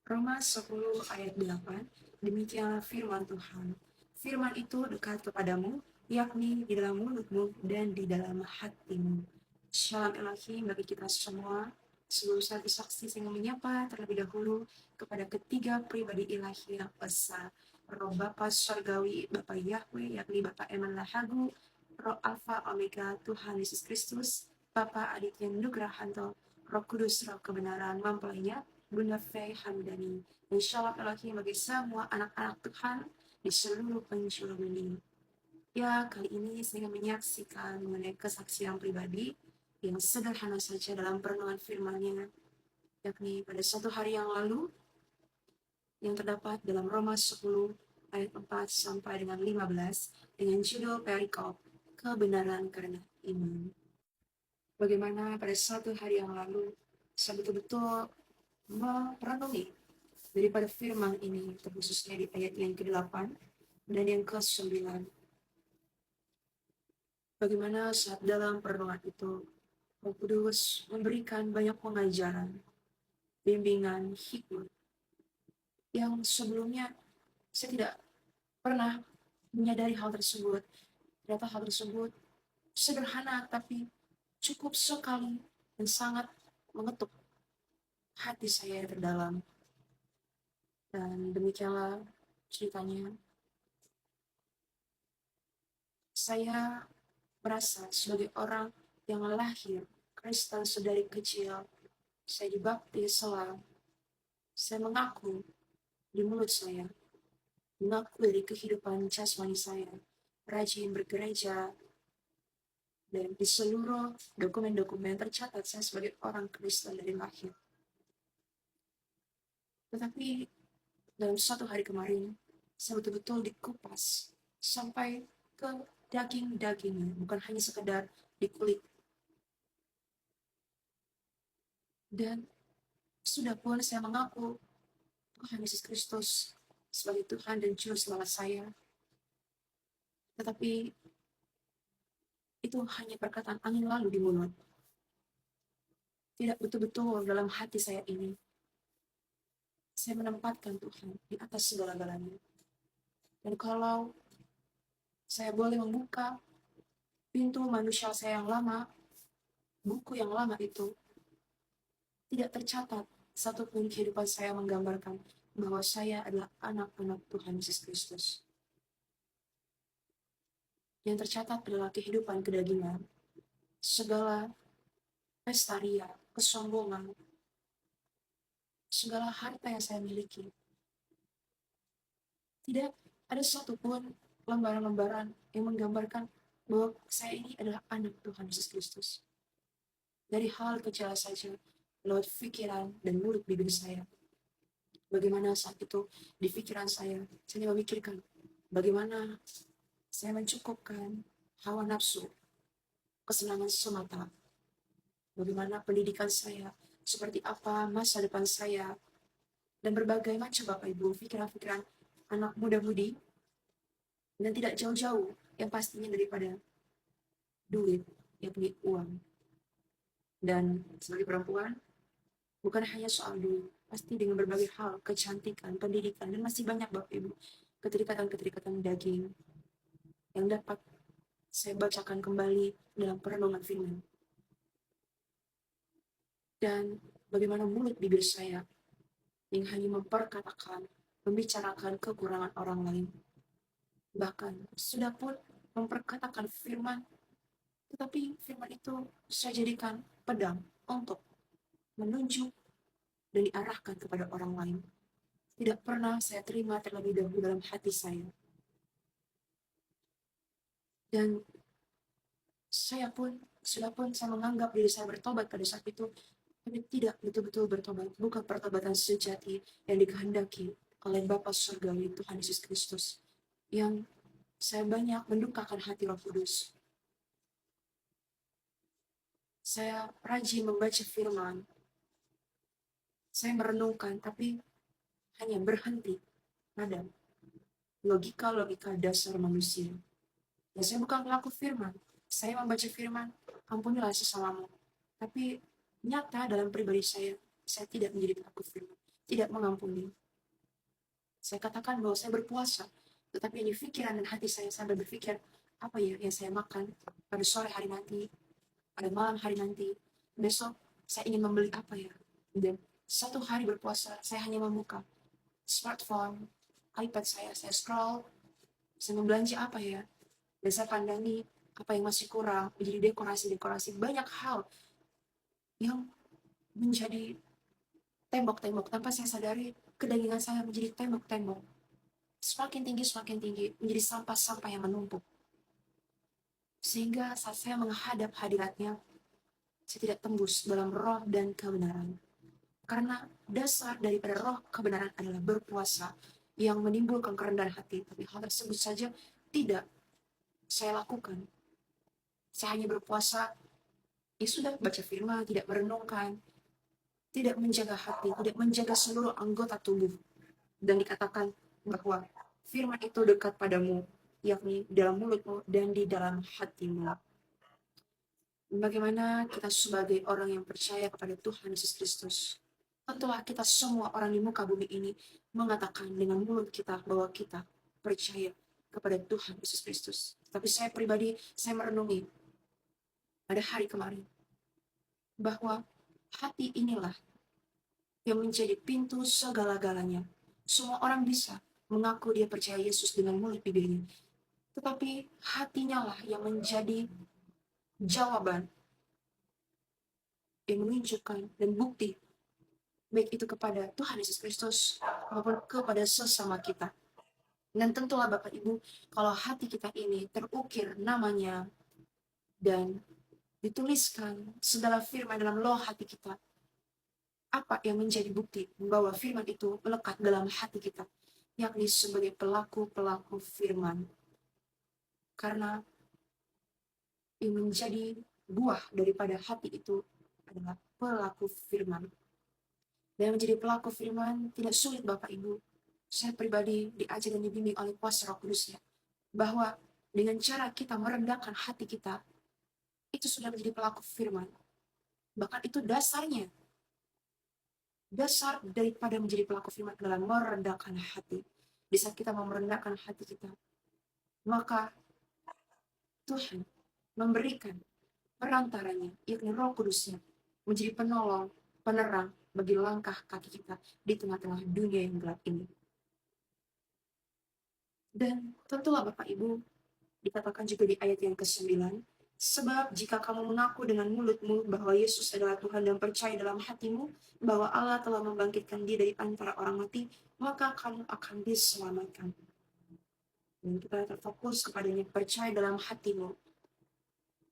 Roma 10 ayat 8, demikianlah firman Tuhan. Firman itu dekat kepadamu, yakni di dalam mulutmu dan di dalam hatimu. Shalom Ilahi bagi kita semua. Seluruh saksi saya menyapa terlebih dahulu kepada ketiga pribadi ilahi yang esa. Roh Bapa Surgawi, Bapa Yahweh, yakni Bapa Eman Lahagu, Roh Alfa Omega, Tuhan Yesus Kristus, Bapa Aditya Nugrahanto, Roh Kudus, Roh Kebenaran, mempelainya, Bunda Faye Hamdani, dan shalom Elohim bagi semua anak-anak Tuhan di seluruh penjuru dunia. Ya, kali ini saya menyaksikan mengenai kesaksian pribadi yang sederhana saja dalam perenungan firman-Nya, yakni pada satu hari yang lalu yang terdapat dalam Roma 10 ayat 4 sampai dengan 15 dengan judul perikop kebenaran karena iman. Bagaimana pada satu hari yang lalu saya betul-betul merenungi daripada firman ini, terkhususnya di ayat yang ke-8 dan yang ke-9. Bagaimana saat dalam perenungan itu, Roh Kudus memberikan banyak pengajaran, bimbingan, hikmat, yang sebelumnya saya tidak pernah menyadari hal tersebut. Ternyata hal tersebut sederhana, tapi cukup sekali dan sangat mengetuk hati saya terdalam. Dan demikianlah ceritanya. Saya merasa sebagai orang yang lahir Kristen sedari kecil, saya dibaptis selang, saya mengaku di mulut saya, mengaku dari kehidupan jasmani saya, rajin bergereja, dan di seluruh dokumen-dokumen tercatat saya sebagai orang Kristen dari lahir. Tetapi dalam satu hari kemarin, saya betul-betul dikupas sampai ke daging-dagingnya, bukan hanya sekedar di kulit. Dan sudah pun saya mengaku Tuhan Yesus Kristus sebagai Tuhan dan Juru Selamat saya. Tetapi itu hanya perkataan angin lalu di mulut. Tidak betul-betul dalam hati saya ini. Saya menempatkan Tuhan di atas segala-galanya. Dan kalau saya boleh membuka pintu manusia saya yang lama, buku yang lama itu, tidak tercatat satupun kehidupan saya menggambarkan bahwa saya adalah anak-anak Tuhan Yesus Kristus. Yang tercatat adalah kehidupan kedagingan, segala pesta ria, kesombongan, segala harta yang saya miliki. Tidak ada satupun lembaran-lembaran yang menggambarkan bahwa saya ini adalah anak Tuhan Yesus Kristus. Dari hal kecil saja, lewat pikiran dan mulut bibir saya. Bagaimana saat itu di pikiran saya memikirkan bagaimana saya mencukupkan hawa nafsu, kesenangan semata. Bagaimana pendidikan saya, seperti apa masa depan saya, dan berbagai macam Bapak Ibu pikiran-pikiran anak muda-mudi, dan tidak jauh-jauh yang pastinya daripada duit, yakni uang. Dan sebagai perempuan, bukan hanya soal duit, pasti dengan berbagai hal, kecantikan, pendidikan, dan masih banyak Bapak Ibu, keterikatan-keterikatan daging yang dapat saya bacakan kembali dalam perenungan firman. Dan bagaimana mulut bibir saya yang hanya memperkatakan, membicarakan kekurangan orang lain. Bahkan sudah pun memperkatakan firman, tetapi firman itu saya jadikan pedang untuk menunjuk dan diarahkan kepada orang lain. Tidak pernah saya terima terlebih dahulu dalam hati saya. Dan saya menganggap diri saya bertobat pada saat itu, tapi tidak betul-betul bertobat, bukan pertobatan sejati yang dikehendaki oleh Bapa Surgawi Tuhan Yesus Kristus, yang saya banyak mendukakan hati Roh Kudus. Saya rajin membaca firman, saya merenungkan, tapi hanya berhenti pada logika-logika dasar manusia. Dan saya bukan pelaku firman, saya membaca firman, ampunilah sesamamu. Tapi nyata dalam pribadi saya tidak menjadi pelaku firman. tidak mengampuni. Saya katakan bahwa saya berpuasa, tetapi di pikiran dan hati saya berpikir, apa ya yang saya makan pada sore hari nanti, pada malam hari nanti, besok saya ingin membeli apa ya. Dan satu hari berpuasa, saya hanya membuka smartphone, iPad saya scroll, saya membelanja apa ya, dan saya pandangi apa yang masih kurang, menjadi dekorasi-dekorasi, banyak hal yang menjadi tembok-tembok tanpa saya sadari kedagingan saya menjadi tembok-tembok. Semakin tinggi, menjadi sampah-sampah yang menumpuk. Sehingga saat saya menghadap hadiratnya, saya tidak tembus dalam roh dan kebenaran. Karena dasar daripada roh kebenaran adalah berpuasa yang menimbulkan kerendahan hati. Tapi hal tersebut saja tidak saya lakukan. Saya hanya berpuasa, ya sudah baca firman, tidak merenungkan, tidak menjaga hati, tidak menjaga seluruh anggota tubuh. Dan dikatakan bahwa firman itu dekat padamu, yakni dalam mulutmu dan di dalam hatimu. Bagaimana kita sebagai orang yang percaya kepada Tuhan Yesus Kristus? Tentulah kita semua orang di muka bumi ini mengatakan dengan mulut kita bahwa kita percaya kepada Tuhan Yesus Kristus. Tapi saya pribadi, saya merenungi pada hari kemarin bahwa hati inilah yang menjadi pintu segala-galanya. Semua orang bisa mengaku dia percaya Yesus dengan mulut bibirnya. Tetapi hatinya lah yang menjadi jawaban, yang menunjukkan dan bukti, baik itu kepada Tuhan Yesus Kristus maupun kepada sesama kita. Dan tentulah Bapak Ibu, kalau hati kita ini terukir namanya dan dituliskan segala firman dalam loh hati kita, apa yang menjadi bukti bahwa firman itu melekat dalam hati kita, yakni sebagai pelaku-pelaku firman. Karena yang menjadi buah daripada hati itu adalah pelaku firman. Dan menjadi pelaku firman tidak sulit Bapak Ibu. Saya pribadi diajar dan dibimbing oleh kuasa Roh Kudusnya bahwa dengan cara kita merendahkan hati kita, itu sudah menjadi pelaku firman. Bahkan itu dasarnya. Dasar daripada menjadi pelaku firman adalah merendahkan hati. Di saat kita mau merendahkan hati kita, maka Tuhan memberikan perantaranya, yakni Roh Kudusnya, menjadi penolong, penerang bagi langkah kaki kita di tengah-tengah dunia yang gelap ini. Dan tentulah Bapak Ibu, dikatakan juga di ayat yang ke-9, sebab jika kamu mengaku dengan mulutmu bahwa Yesus adalah Tuhan dan percaya dalam hatimu bahwa Allah telah membangkitkan dia dari antara orang mati, maka kamu akan diselamatkan. Dan kita terfokus kepadanya, percaya dalam hatimu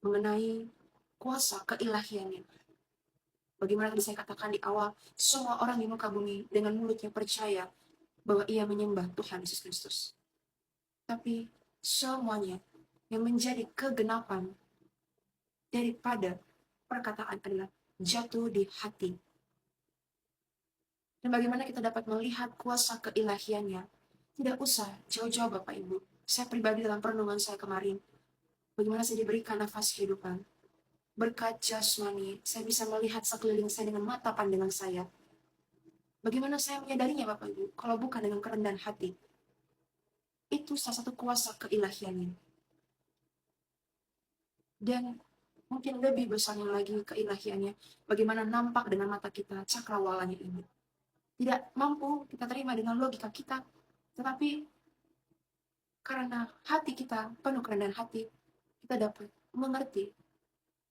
mengenai kuasa keilahiannya. Bagaimana tadi saya katakan di awal, semua orang di muka bumi dengan mulutnya percaya bahwa ia menyembah Tuhan Yesus Kristus. Tapi semuanya yang menjadi kegenapan daripada perkataan adalah jatuh di hati. Dan bagaimana kita dapat melihat kuasa keilahiannya? Tidak usah jauh-jauh Bapak Ibu. Saya pribadi dalam perenungan saya kemarin, bagaimana saya diberikan nafas kehidupan. Berkat jasmani, saya bisa melihat sekeliling saya dengan mata pandangan saya. Bagaimana saya menyadarinya Bapak Ibu? Kalau bukan dengan kerendahan hati. Itu salah satu kuasa keilahiannya. Dan mungkin lebih besarnya lagi keilahiannya, bagaimana nampak dengan mata kita cakrawalanya ini. Tidak mampu kita terima dengan logika kita, tetapi karena hati kita penuh kerendahan hati, kita dapat mengerti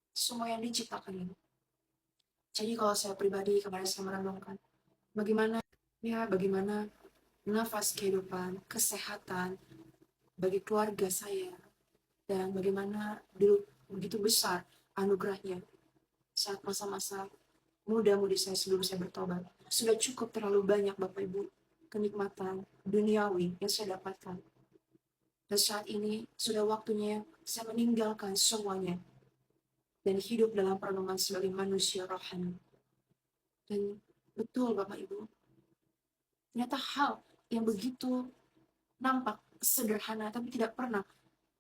semua yang diciptakan ini. Jadi kalau saya pribadi kemarin saya merenungkan, bagaimana nafas kehidupan, kesehatan bagi keluarga saya, dan bagaimana dulu begitu besar anugerahnya saat masa-masa muda-mudi saya sebelum saya bertobat. Sudah cukup terlalu banyak Bapak Ibu kenikmatan duniawi yang saya dapatkan. Dan saat ini sudah waktunya saya meninggalkan semuanya dan hidup dalam perenungan sebagai manusia rohani. Dan betul Bapak Ibu, ternyata hal yang begitu nampak sederhana tapi tidak pernah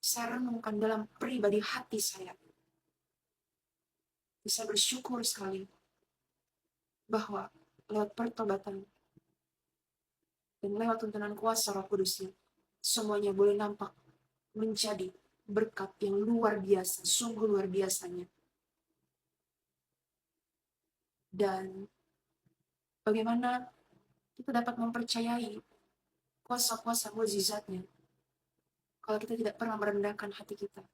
saya renungkan dalam pribadi hati saya. Bisa bersyukur sekali bahwa lewat pertobatan Dan lewat tuntunan kuasa Roh Kudusnya, semuanya boleh nampak menjadi berkat yang luar biasa, sungguh luar biasanya. Dan bagaimana kita dapat mempercayai kuasa-kuasa mukjizatnya kalau kita tidak pernah merendahkan hati kita.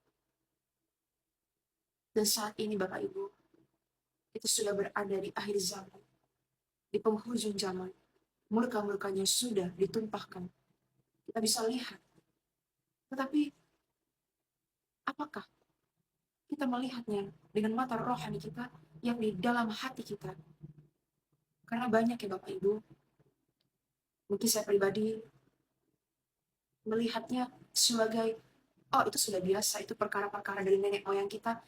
Dan saat ini Bapak Ibu, kita sudah berada di akhir zaman, di penghujung zaman. Murka-murkanya sudah ditumpahkan. Kita bisa lihat. Tetapi apakah kita melihatnya dengan mata rohani kita yang di dalam hati kita? Karena banyak ya Bapak Ibu, mungkin saya pribadi melihatnya sebagai, oh itu sudah biasa, itu perkara-perkara dari nenek moyang kita,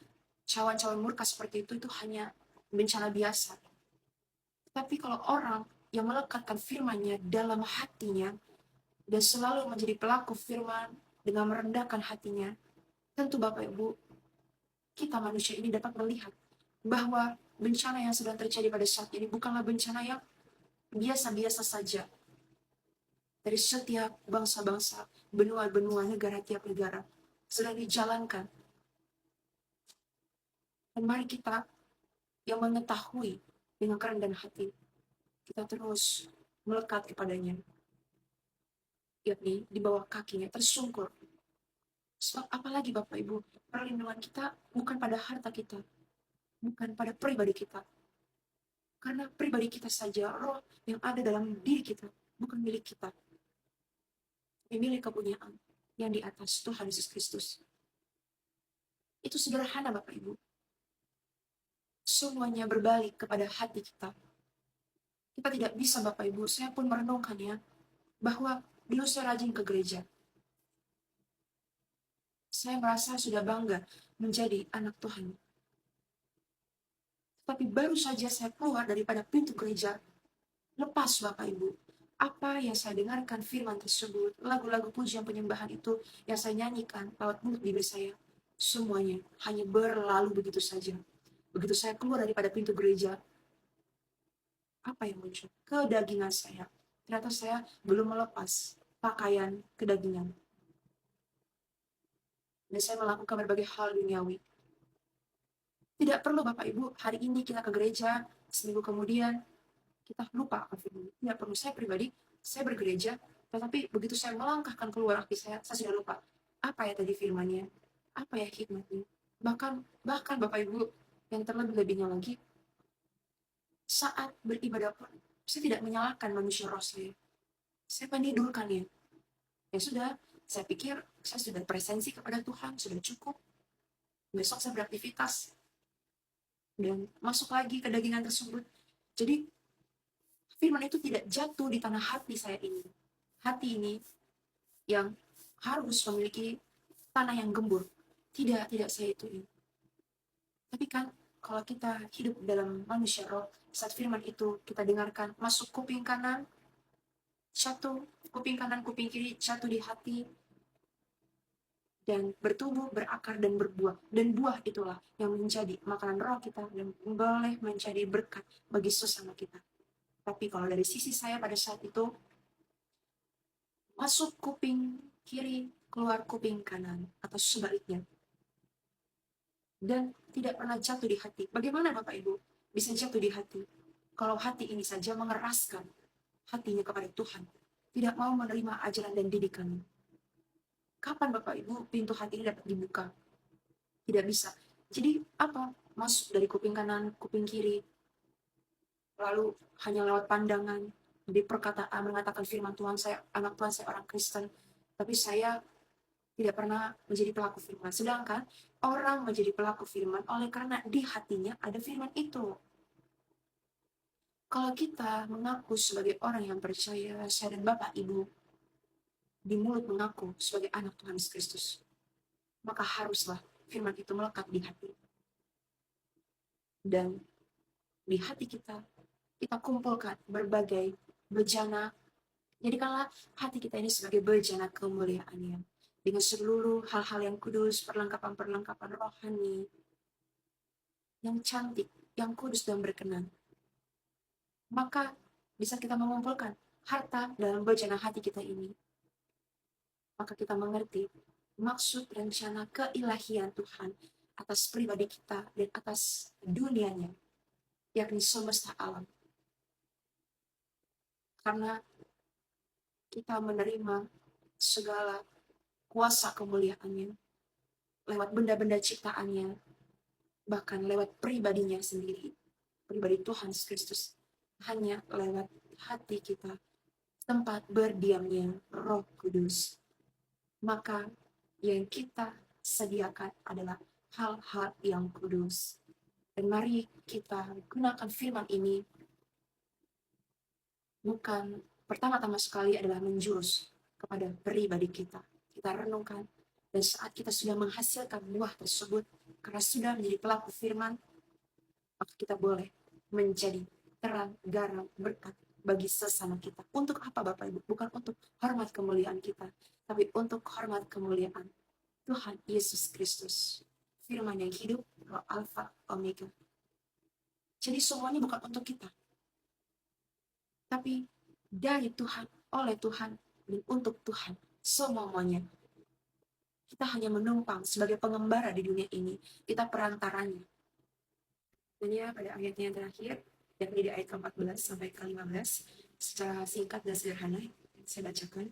cawan-cawan murka seperti itu hanya bencana biasa. Tapi kalau orang yang melekatkan firman-Nya dalam hatinya dan selalu menjadi pelaku firman dengan merendahkan hatinya, tentu Bapak Ibu, kita manusia ini dapat melihat bahwa bencana yang sedang terjadi pada saat ini bukanlah bencana yang biasa-biasa saja. Dari setiap bangsa-bangsa, benua-benua, negara tiap negara sedang dijalankan. Dan mari kita yang mengetahui dengan kerendahan hati, kita terus melekat kepadanya, yakni di bawah kakinya, tersungkur. Sebab apalagi Bapak Ibu, perlindungan kita bukan pada harta kita, bukan pada pribadi kita. Karena pribadi kita saja, roh yang ada dalam diri kita, bukan milik kita. Milik kepunyaan yang di atas Tuhan Yesus Kristus. Itu sederhana Bapak Ibu. Semuanya berbalik kepada hati kita. Kita tidak bisa Bapak Ibu, saya pun merenungkannya, bahwa dulu saya rajin ke gereja. Saya merasa sudah bangga menjadi anak Tuhan. Tapi baru saja saya keluar daripada pintu gereja, lepas Bapak Ibu, apa yang saya dengarkan firman tersebut, lagu-lagu pujian penyembahan itu yang saya nyanyikan lewat mulut bibir saya, semuanya hanya berlalu begitu saja. Begitu saya keluar daripada pintu gereja, apa yang muncul? Kedagingan saya. Ternyata saya belum melepas pakaian kedagingan. Dan saya melakukan berbagai hal duniawi. Tidak perlu Bapak Ibu, hari ini kita ke gereja, seminggu kemudian kita lupa akan firman. Tidak perlu. Saya pribadi, saya bergereja, tetapi begitu saya melangkahkan keluar kaki saya sudah lupa. Apa ya tadi firmannya? Apa ya hikmatnya? Bahkan Bapak Ibu, yang terlebih-lebihnya lagi, saat beribadah pun, saya tidak menyalahkan manusia roh saya. Saya menidurkannya. Ya sudah, saya pikir saya sudah presensi kepada Tuhan, sudah cukup. Besok saya beraktivitas. Dan masuk lagi ke dagingan tersebut. Jadi, firman itu tidak jatuh di tanah hati saya ini. Hati ini yang harus memiliki tanah yang gembur. Tidak saya itu. Tapi kan, kalau kita hidup dalam manusia roh, saat firman itu kita dengarkan, masuk kuping kanan, jatuh, kuping kanan, kuping kiri, jatuh di hati, dan bertumbuh, berakar, dan berbuah. Dan buah itulah yang menjadi makanan roh kita dan boleh menjadi berkat bagi sesama kita. Tapi kalau dari sisi saya pada saat itu, masuk kuping kiri, keluar kuping kanan, atau sebaliknya. Dan tidak pernah jatuh di hati. Bagaimana Bapak Ibu bisa jatuh di hati? Kalau hati ini saja mengeraskan hatinya kepada Tuhan, tidak mau menerima ajaran dan didikan. Kapan Bapak Ibu pintu hati ini dapat dibuka? Tidak bisa. Jadi apa? Masuk dari kuping kanan, kuping kiri, lalu hanya lewat pandangan, di perkataan mengatakan firman Tuhan, saya anak Tuhan, saya orang Kristen, tapi saya tidak pernah menjadi pelaku firman. Sedangkan orang menjadi pelaku firman oleh karena di hatinya ada firman itu. Kalau kita mengaku sebagai orang yang percaya, saya dan Bapak Ibu di mulut mengaku sebagai anak Tuhan Yesus Kristus, maka haruslah firman itu melekat di hati. Dan di hati kita kumpulkan berbagai bejana. Jadikanlah hati kita ini sebagai bejana kemuliaan-Nya, dengan seluruh hal-hal yang kudus, perlengkapan-perlengkapan rohani, yang cantik, yang kudus dan berkenan. Maka bisa kita mengumpulkan harta dalam bejana hati kita ini, maka kita mengerti maksud rencana keilahian Tuhan atas pribadi kita dan atas dunianya, yakni semesta alam. Karena kita menerima segala kuasa kemuliaannya lewat benda-benda ciptaannya, bahkan lewat pribadinya sendiri, pribadi Tuhan Yesus Kristus, hanya lewat hati kita, tempat berdiamnya Roh Kudus. Maka yang kita sediakan adalah hal-hal yang kudus. Dan mari kita gunakan firman ini bukan pertama-tama sekali adalah menjurus kepada pribadi kita. Kita renungkan, dan saat kita sudah menghasilkan buah tersebut, karena sudah menjadi pelaku firman, maka kita boleh menjadi terang, garam, berkat bagi sesama kita. Untuk apa Bapak Ibu? Bukan untuk hormat kemuliaan kita, tapi untuk hormat kemuliaan Tuhan Yesus Kristus. Firman yang hidup, Roh Alfa, Omega. Jadi semuanya bukan untuk kita, tapi dari Tuhan, oleh Tuhan, dan untuk Tuhan. Semuanya. Kita hanya menumpang sebagai pengembara di dunia ini. Kita perantaranya. Dan ya, pada ayatnya yang terakhir, yakni di ayat ke-14 sampai ke-15, secara singkat dan sederhana, saya bacakan.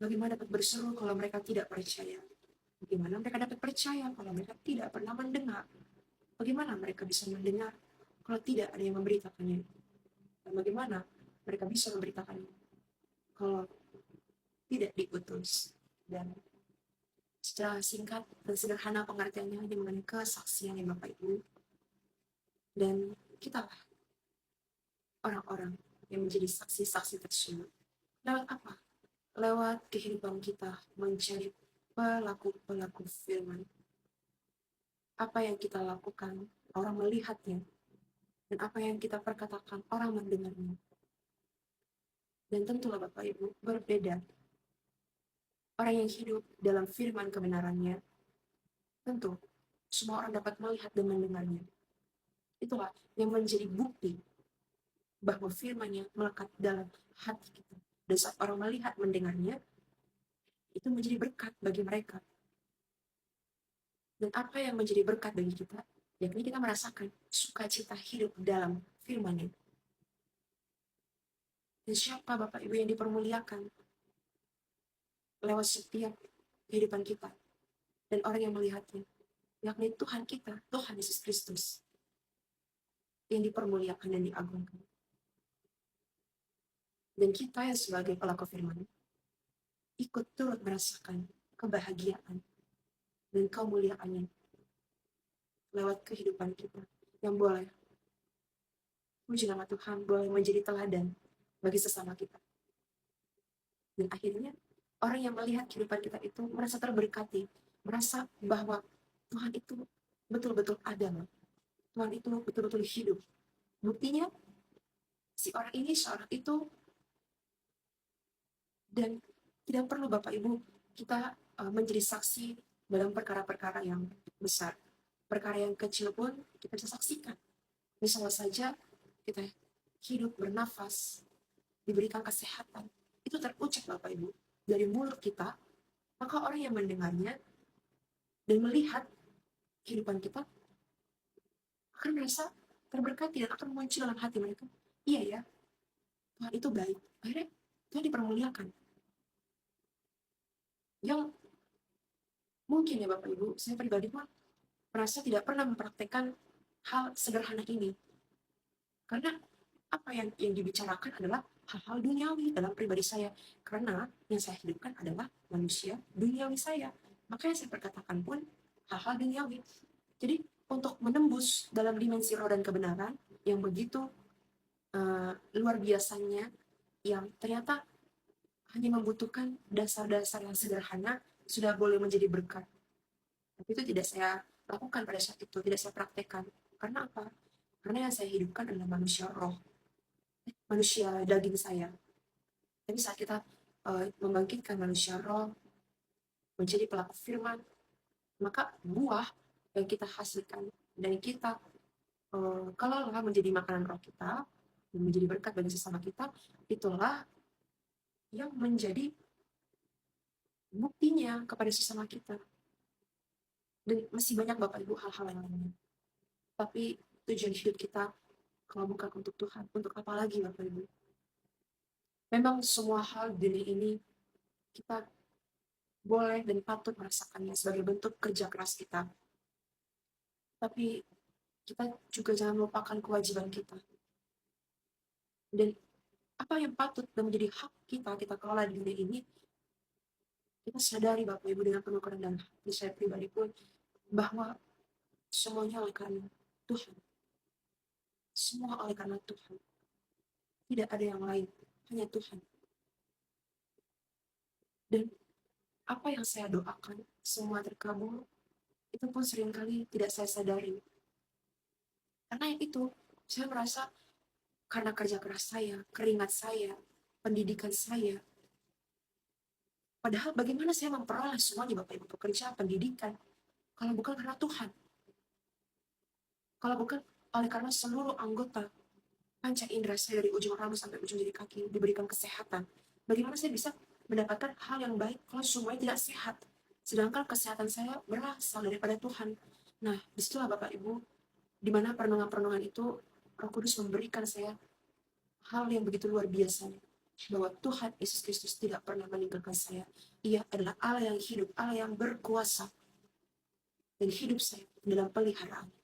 Bagaimana dapat berseru kalau mereka tidak percaya? Bagaimana mereka dapat percaya kalau mereka tidak pernah mendengar? Bagaimana mereka bisa mendengar kalau tidak ada yang memberitakannya? Dan bagaimana mereka bisa memberitakannya kalau tidak diutus? Dan secara singkat dan sederhana pengertiannya hanya mengenai kesaksian yang Bapak Ibu. Dan kita orang-orang yang menjadi saksi-saksi tersebut. Lewat apa? Lewat kehidupan kita menjadi pelaku-pelaku firman. Apa yang kita lakukan, orang melihatnya. Dan apa yang kita perkatakan, orang mendengarnya. Dan tentulah Bapak Ibu, berbeda. Orang yang hidup dalam firman kebenarannya, tentu semua orang dapat melihat dan mendengarnya. Itulah yang menjadi bukti bahwa firman-Nya melekat dalam hati kita. Dan saat orang melihat, mendengarnya, itu menjadi berkat bagi mereka. Dan apa yang menjadi berkat bagi kita, yakni kita merasakan sukacita hidup dalam firman-Nya. Dan siapa Bapak Ibu yang dipermuliakan lewat setiap kehidupan kita dan orang yang melihatnya, yakni Tuhan kita, Tuhan Yesus Kristus, yang dipermuliakan dan diagungkan. Dan kita yang sebagai pelaku firman ikut turut merasakan kebahagiaan dan kemuliaannya lewat kehidupan kita yang boleh, puji nama Tuhan, boleh menjadi teladan bagi sesama kita. Dan akhirnya orang yang melihat kehidupan kita itu merasa terberkati, merasa bahwa Tuhan itu betul-betul ada, Tuhan itu betul-betul hidup. Buktinya si orang ini, seorang itu, dan tidak perlu Bapak Ibu kita menjadi saksi dalam perkara-perkara yang besar. Perkara yang kecil pun kita bisa saksikan. Misalnya saja kita hidup, bernafas, diberikan kesehatan, itu terucap Bapak Ibu dari mulut kita, maka orang yang mendengarnya dan melihat kehidupan kita akan merasa terberkati dan akan muncul dalam hati mereka, iya ya, Tuhan itu baik. Akhirnya Tuhan dipermuliakan. Yang mungkin ya Bapak Ibu, saya pribadi pun merasa tidak pernah mempraktekkan hal sederhana ini. Karena apa yang dibicarakan adalah hal-hal duniawi dalam pribadi saya. Karena yang saya hidupkan adalah manusia duniawi saya. Maka yang saya perkatakan pun hal-hal duniawi. Jadi untuk menembus dalam dimensi roh dan kebenaran yang begitu luar biasanya, yang ternyata hanya membutuhkan dasar-dasar yang sederhana, sudah boleh menjadi berkat. Tapi itu tidak saya lakukan pada saat itu, tidak saya praktekkan. Karena apa? Karena yang saya hidupkan adalah manusia roh, manusia daging saya. Tapi saat kita membangkitkan manusia roh, menjadi pelaku firman, maka buah yang kita hasilkan dan kita kalau menjadi makanan roh kita, dan menjadi berkat bagi sesama kita, itulah yang menjadi buktinya kepada sesama kita. Dan masih banyak Bapak Ibu hal-hal yang lainnya. Tapi tujuan hidup kita kalau bukan untuk Tuhan, untuk apa lagi Bapak Ibu? Memang semua hal di dunia ini kita boleh dan patut merasakannya sebagai bentuk kerja keras kita. Tapi kita juga jangan melupakan kewajiban kita. Dan apa yang patut dan menjadi hak kita kelola di dunia ini, kita sadari Bapak Ibu dengan penuh kerendahan hati saya pribadi pun, bahwa semuanya oleh karena Tuhan. Semua oleh karena Tuhan. Tidak ada yang lain, hanya Tuhan. Dan apa yang saya doakan, semua terkabul, itu pun seringkali tidak saya sadari. Karena itu, saya merasa karena kerja keras saya, keringat saya, pendidikan saya. Padahal bagaimana saya memperoleh semuanya Bapak Ibu, pekerjaan, pendidikan, kalau bukan karena Tuhan. Kalau bukan oleh karena seluruh anggota panca indera saya dari ujung rambut sampai ujung jari kaki diberikan kesehatan. Bagaimana saya bisa mendapatkan hal yang baik kalau semuanya tidak sehat? Sedangkan kesehatan saya berasal daripada Tuhan. Nah, disitulah Bapak Ibu, di mana perenungan-perenungan itu Roh Kudus memberikan saya hal yang begitu luar biasa, bahwa Tuhan Yesus Kristus tidak pernah meninggalkan saya. Ia adalah Allah yang hidup, Allah yang berkuasa, dan hidup saya dalam peliharaan.